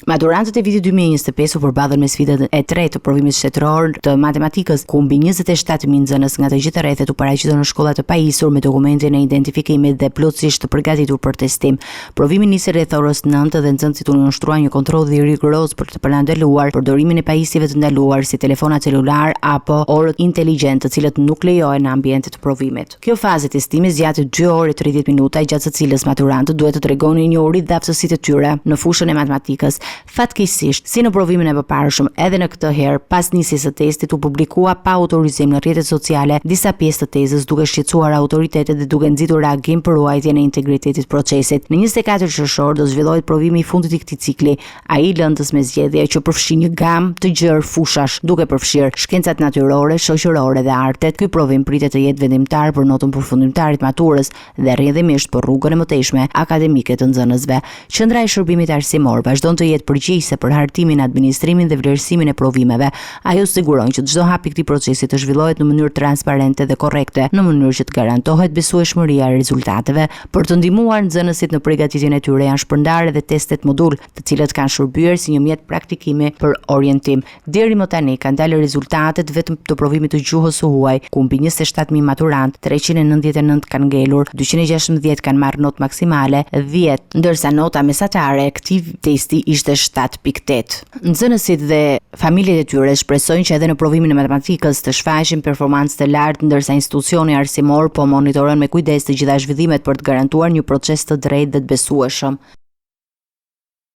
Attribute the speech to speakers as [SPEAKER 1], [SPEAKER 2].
[SPEAKER 1] Maturantët e vitit 2025 u përballën me sfidën e tretë të provimit shtetëror të matematikës, ku mbi 27.000 nxënës nga të gjitha rrethet u paraqitën në shkolla të pajisur me dokumentin e identifikimit dhe plotësisht të përgatitur për testim. Provimi nisi rreth orës 9 dhe nxënësit u nënshtruan një kontroll rigoroz për të parandaluar përdorimin e pajisjeve të ndaluar si telefona celular apo orët inteligjente, të cilët nuk lejohen në ambientet të provimit. Kjo fazë e testimit zgjati 2 orë e 30 minuta, gjatë së cilës maturantët duhet të tregonin një uri dhe aftësitë e tyre në fushën e matematikës. Fatkeqësisht, si në provimin e përparshëm, edhe në këtë herë, pas nisjes së testit u publikua pa autorizim në rrjetet sociale disa pjesë të tezës, duke shqetësuar autoritetet dhe duke nxitur reagim për ruajtjen e integritetit të procesit. Në 24 qershor do zhvillohet provimi i fundit i këtij cikli, ai lëndës me zgjedhje që përfshin një gamë të gjerë fushash, duke përfshirë shkencat natyrore, shoqërore dhe artet. Ky provim pritet të jetë vendimtar për notën përfundimtare të maturës dhe rrjedhimisht për rrugën e mëtejshme akademike të nxënësve. Qendra e shërbimit arsimor vazhdon të jetë përgjegjëse për hartimin, administrimin dhe vlerësimin e provimeve. Ajo siguron që çdo hap i këtij procesi të zhvillohet në mënyrë transparente dhe korrekte, në mënyrë që të garantohet besueshmëria e rezultateve. Për të ndihmuar nxënësit në përgatitjen e tyre janë shpërndarë edhe testet modul, të cilët kanë shërbyer si një mjet praktikimi për orientim. Deri më tani kanë dalë rezultatet vetëm të provimit të gjuhës së huaj, ku mbi 27.000 maturant, 399 kanë ngelur, 216 kanë marrë notë maksimale, 10, ndërsa nota mesatare e këtij testi ishte 7.8. Nxënësit dhe familjet e tyre shpresojnë që edhe në provimin e matematikës të shfaqin performancë të lartë, ndërsa institucioni arsimor po monitoron me kujdes të gjitha zhvillimet për të garantuar një proces të drejtë dhe të besueshëm.